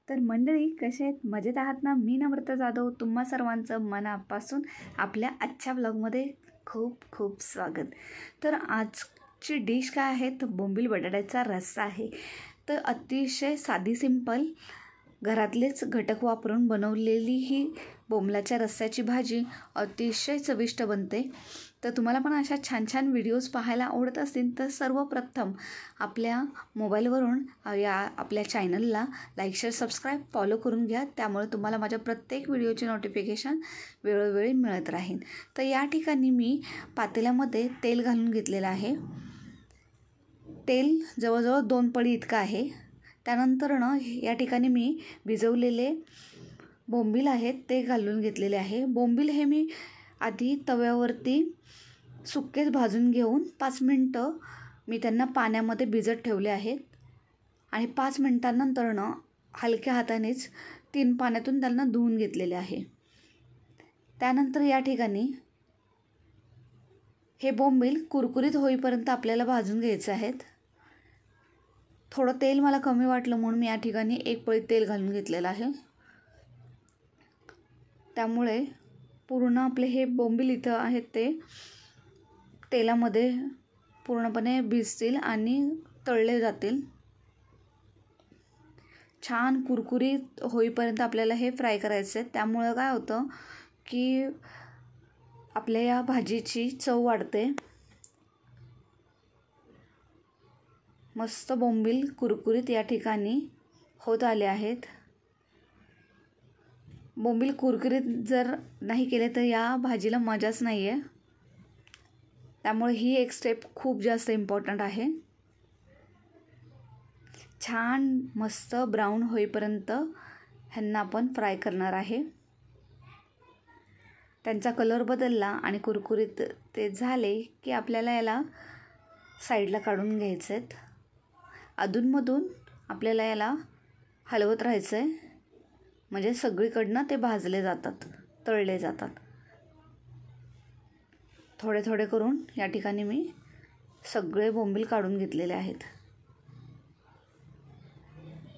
तर मंडळी कसे आहेत, मजेत आहात ना? मी नम्रता जाधव तुम्हा सर्वांचं मनापासून आपल्या आजच्या ब्लॉगमध्ये खूप खूप स्वागत. तर आजची डिश काय आहे तर बोंबील बटाट्याचा रस्सा आहे. तर अतिशय साधी सिंपल घरातलेच घटक वापरून बनवलेली ही बोंबलाच्या रस्स्याची भाजी अतिशय चविष्ट बनते. तर तुम्हाला पण अशा छान छान व्हिडिओज पाहायला आवडत असतील तर सर्वप्रथम आपल्या मोबाईलवरून या आपल्या चॅनलला लाईक शेअर सबस्क्राईब फॉलो करून घ्या. त्यामुळे तुम्हाला माझ्या प्रत्येक व्हिडिओची नोटिफिकेशन वेळोवेळी मिळत राहील. तर या ठिकाणी मी पातेल्यामध्ये तेल घालून घेतलेलं आहे. तेल जवळजवळ 2 पळी इतकं आहे. त्यानंतर या ठिकाणी मी भिजवलेले बोंबील आहेत ते घालून घेतलेले आहे. बोंबील हे मी आधी तव्यावरती सुक्केच भाजून घेऊन 5 मिनटं मी त्यांना पाण्यामध्ये भिजत ठेवले आहेत आणि 5 मिनटांनंतर हलक्या हातानेच 3 पाण्यातून त्यांना धुवून घेतलेले आहे. त्यानंतर या ठिकाणी हे बोंबील कुरकुरीत होईपर्यंत आपल्याला भाजून घ्यायचे आहेत. थोडं तेल मला कमी वाटलं म्हणून मी या ठिकाणी 1 पळी तेल घालून घेतलेलं आहे. त्यामुळे पूर्ण आपले हे बोंबील इथं आहेत ते तेलामध्ये पूर्णपणे भिजतील आणि तळले जातील. छान कुरकुरीत होईपर्यंत आपल्याला हे फ्राय करायचे आहे. त्यामुळे काय होतं की आपल्या या भाजीची चव वाढते. मस्त बोंबील कुरकुरीत या ठिकाणी होत आले आहेत. बोंबील कुरकुरीत जर नाही केले तर या भाजीला मजाच नाही आहे. त्यामुळे ही एक स्टेप खूप जास्त इम्पॉर्टंट आहे. छान मस्त ब्राऊन होईपर्यंत ह्यांना आपण फ्राय करणार आहे. त्यांचा कलर बदलला आणि कुरकुरीत ते झाले की आपल्याला याला साईडला काढून घ्यायचे आहेत. अधूनमधून आपल्याला याला हलवत राहायचं आहे, म्हणजे सगळीकडनं ते भाजले जातात, तळले जातात. थोडे थोडे करून या ठिकाणी मी सगळे बोंबील काढून घेतलेले आहेत.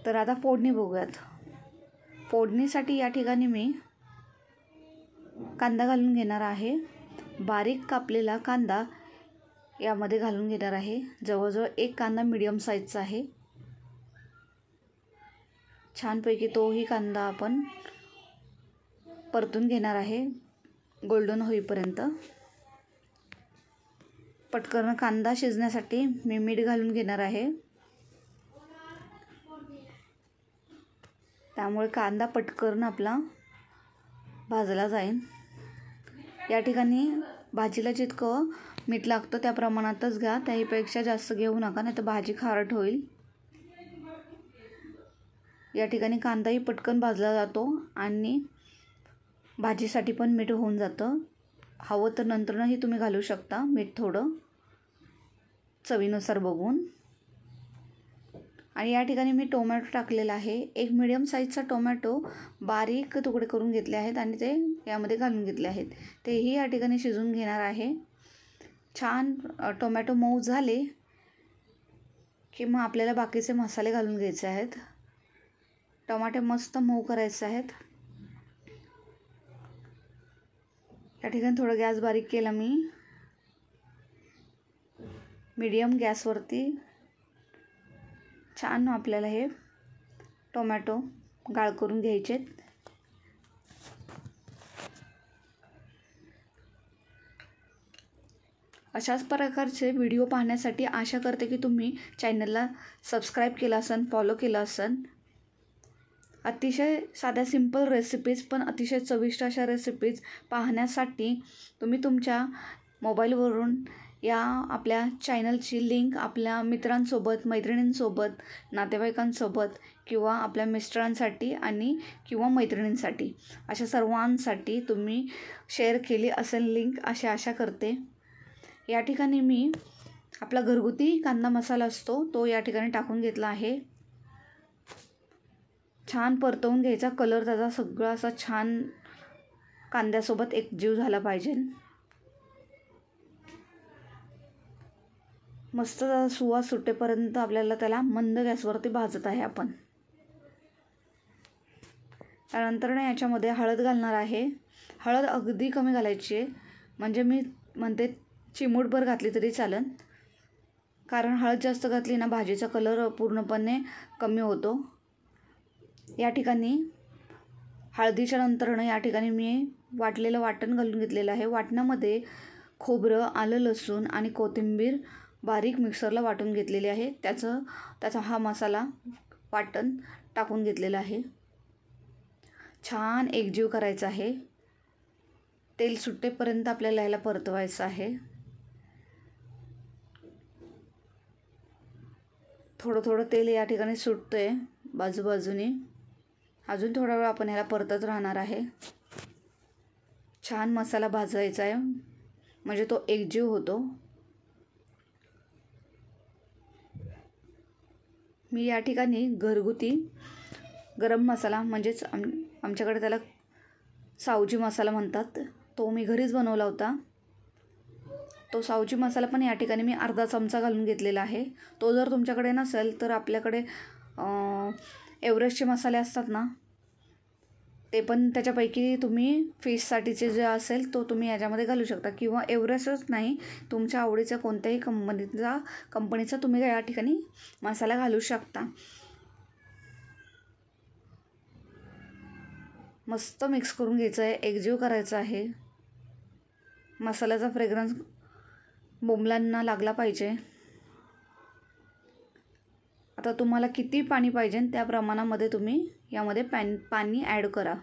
तर आता फोडणी बघूयात. फोडणीसाठी या ठिकाणी मी कांदा घालून घेणार आहे. बारीक कापलेला कांदा यामध्ये घालून घेणार आहे. जवळजवळ 1 कांदा मीडियम साईजचा आहे. छानपैकी तोही कांदा आपण परतून घेणार आहे गोल्डन होईपर्यंत. पटकन कांदा शिजण्यासाठी मी मीठ घालून घेणार आहे. त्यामुळे कांदा पटकन आपला भाजला जाईल. या ठिकाणी भाजीला जितकं मीठ लागतं त्या प्रमाणातच घ्या, त्याहीपेक्षा जास्त घेऊ नका, नाही तर भाजी खारट होईल. या ठिकाणी कांदाही पटकन भाजला जातो आणि भाजीसाठी पण मीठ होऊन जातं. हवं तर नंतरही तुम्ही घालू शकता मीठ थोडं चवीनुसार बघून. आणि या ठिकाणी मी टोमॅटो टाकलेला आहे. 1 मीडियम साईजचा टोमॅटो बारीक तुकडे करून घेतले आहेत आणि ते यामध्ये घालून घेतले आहेत. तेही या ठिकाणी शिजवून घेणार आहे. छान टोमॅटो मऊ झाले की मग आपल्याला बाकीचे मसाले घालून घ्यायचे आहेत. टमाटे मस्त मऊ करायचे आहेत. या ठिकाणी थोडं गॅस बारीक केला मी. मीडियम गॅसवरती छान आपल्याला हे टोमॅटो गाळ करून घ्यायचे. अशाच प्रकारचे व्हिडिओ पाहण्यासाठी आशा करते की तुम्ही चॅनलला सबस्क्राईब केलं असेल, फॉलो केलं असेल. अतिशय साध्या सिंपल रेसिपीज पण अतिशय चविष्ट अशा रेसिपीज पाहण्यासाठी तुम्ही तुमच्या मोबाईलवरून या आपल्या चॅनलची लिंक आपल्या मित्रांसोबत, मैत्रिणींसोबत, नातेवाईकांसोबत किंवा आपल्या मिस्टरांसाठी आणि किंवा मैत्रिणींसाठी अशा सर्वांसाठी तुम्ही शेअर केली असेल लिंक अशी आशा करते. या ठिकाणी मी आपला घरगुती कांदा मसाला असतो तो या ठिकाणी टाकून घेतला आहे. छान परतवून घ्यायचा. कलर त्याचा सगळा असा छान कांद्यासोबत एकजीव झाला पाहिजे. मस्त सुवास सुटेपर्यंत आपल्याला त्याला मंद गॅसवरती भाजत आहे आपण. त्यानंतर ना याच्यामध्ये हळद घालणार आहे. हळद अगदी कमी घालायची आहे, म्हणजे मी म्हणते चिमूटभर घातली तरी चालेल, कारण हळद जास्त घातली ना भाजीचा कलर पूर्णपणे कमी होतो. या ठिकाणी हळदीच्या नंतरनं या ठिकाणी मी वाटलेलं वाटण घालून घेतलेलं आहे. वाटणामध्ये खोबरं, आलं, लसूण आणि कोथिंबीर बारीक मिक्सरला वाटून घेतलेली आहे. त्याचा हा मसाला वाटण टाकून घेतलेला आहे. छान एकजीव करायचा आहे. तेल सुटेपर्यंत आपल्याला याला परतवायचं आहे. थोडं थोडं तेल या ठिकाणी सुटतंय बाजूबाजूने. अजून थोडा वेळ आपण ह्याला परतत राहणार आहे. छान मसाला भाजायचा आहे, म्हणजे तो एकजीव होतो. मी या ठिकाणी घरगुती गरम मसाला, म्हणजेच आमच्याकडे त्याला सावजी मसाला म्हणतात, तो मी घरीच बनवला होता. तो सावजी मसाला पण या ठिकाणी मी अर्धा चमचा घालून घेतलेला आहे. तो जर तुमच्याकडे नसेल तर आपल्याकडे एव्हरेस्टचे मसाले असतात ना, ते पण त्याच्यापैकी तुम्ही फिशसाठीचे जे असेल तो तुम्ही याच्यामध्ये घालू शकता, किंवा एव्हरेस्टच नाही, तुमच्या आवडीचा कोणत्याही कंपनीचा तुम्ही या ठिकाणी मसाला घालू शकता. मस्त मिक्स करून घ्यायचं आहे, एकजीव करायचं आहे. मसाल्याचा फ्रेग्रन्स बोंबलांना लागला पाहिजे. आता तुम्हाला किती पाणी पाहिजे त्या प्रमाणामध्ये तुम्ही यामध्ये पाणी ॲड करा.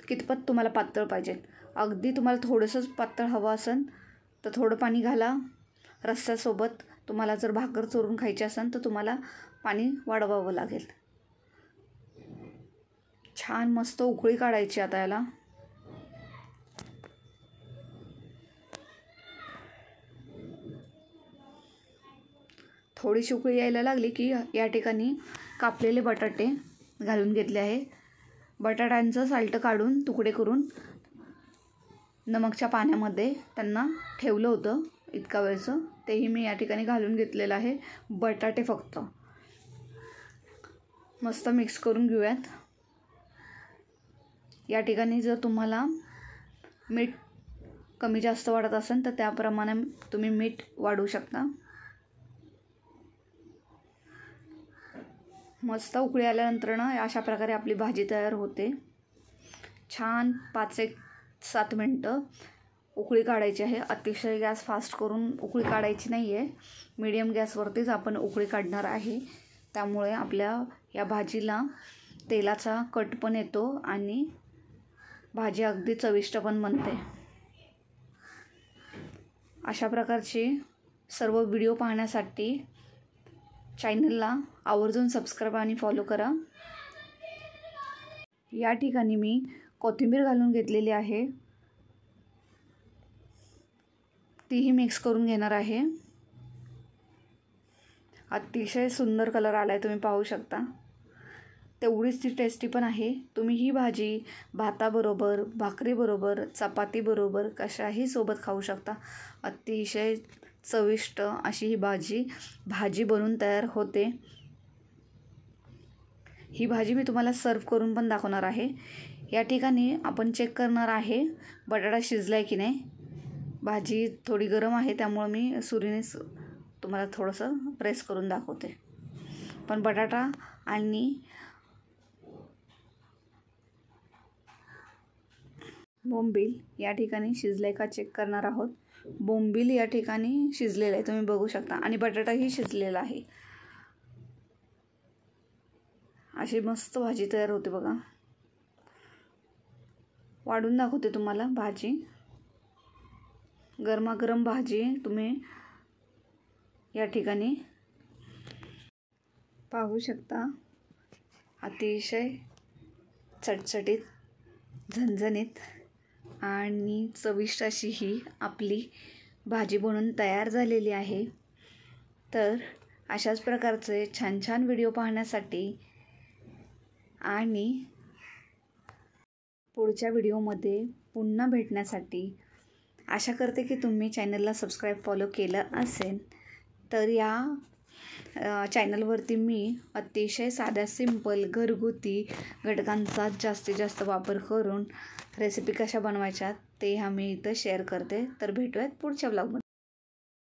कितपत तुम्हाला पातळ पाहिजे, अगदी तुम्हाला थोडंसंच पातळ हवं असेल तर थोडं पाणी घाला. रस्स्यासोबत तुम्हाला जर भाकर चोरून खायची असेल तर तुम्हाला पाणी वाढवावं लागेल. छान मस्त उकळी काढायची आता याला. थोडीशी उकळी यायला लागली की या ठिकाणी कापलेले बटाटे घालून घेतले आहे. बटाट्यांचं साल्ट काढून तुकडे करून नमकच्या पाण्यामध्ये त्यांना ठेवलं होतं इतका वेळचं, तेही मी या ठिकाणी घालून घेतलेलं आहे. बटाटे फक्त मस्त मिक्स करून घेऊयात. या ठिकाणी जर तुम्हाला मीठ कमी जास्त वाढत असेल तर त्याप्रमाणे तुम्ही मीठ वाढवू शकता. मस्त उकळी आल्यानंतर ना अशा प्रकारे आपली भाजी तयार होते. छान 5-7 मिनटं उकळी काढायची आहे. अतिशय गॅस फास्ट करून उकळी काढायची नाही आहे, मीडियम गॅसवरतीच आपण उकळी काढणार आहे. त्यामुळे आपल्या या भाजीला तेलाचा कट पण येतो आणि भाजी अगदी चविष्ट पण बनते. अशा प्रकारचे सर्व व्हिडिओ पाहण्यासाठी चॅनलला आवर्जून सबस्क्राईब आणि फॉलो करा. या ठिकाणी मी कोथिंबीर घालून घेतलेली आहे, तीही मिक्स करून घेणार आहे. अतिशय सुंदर कलर आला आहे, तुम्ही पाहू शकता. तेवढीच ती टेस्टी पण आहे. तुम्ही ही भाजी भाताबरोबर, भाकरीबरोबर, चपातीबरोबर कशाही सोबत खाऊ शकता. अतिशय चविष्ट अशी ही भाजी बनून तयार होते. ही भाजी मी तुम्हाला सर्व करून पण दाखवणार आहे. या ठिकाणी आपण चेक करणार आहे बटाटा शिजला आहे की नाही. भाजी थोडी गरम आहे त्यामुळे मी सुरीने तुम्हाला थोडंसं प्रेस करून दाखवते. पण बटाटा आणि बोंबील या ठिकाणी शिजले का चेक करणार आहोत. बोंबील या ठिकाणी शिजलेलं आहे, तुम्ही बघू शकता, आणि बटाटाही शिजलेला आहे. अशी मस्त भाजी तयार होते बघा. वाढून दाखवते तुम्हाला भाजी. गरमागरम भाजी तुम्ही या ठिकाणी पाहू शकता. अतिशय चटचटीत, झणझणीत आणि चविष्ट अशी ही आपली भाजी बनून तयार झालेली आहे. तर अशाच प्रकारचे छान छान व्हिडिओ पाहण्यासाठी आणि पुढच्या व्हिडिओमध्ये पुन्हा भेटण्यासाठी आशा करते की तुम्ही चॅनलला सबस्क्राईब फॉलो केलं असेल. तर या चॅनलवरती मी अतिशय साध्या सिंपल घरगुती घटकांचा जास्तीत जास्त वापर करून रेसिपी कशा बनवायच्या ते आम्ही इथं शेअर करते. तर भेटूयात पुढच्या ब्लॉगमध्ये.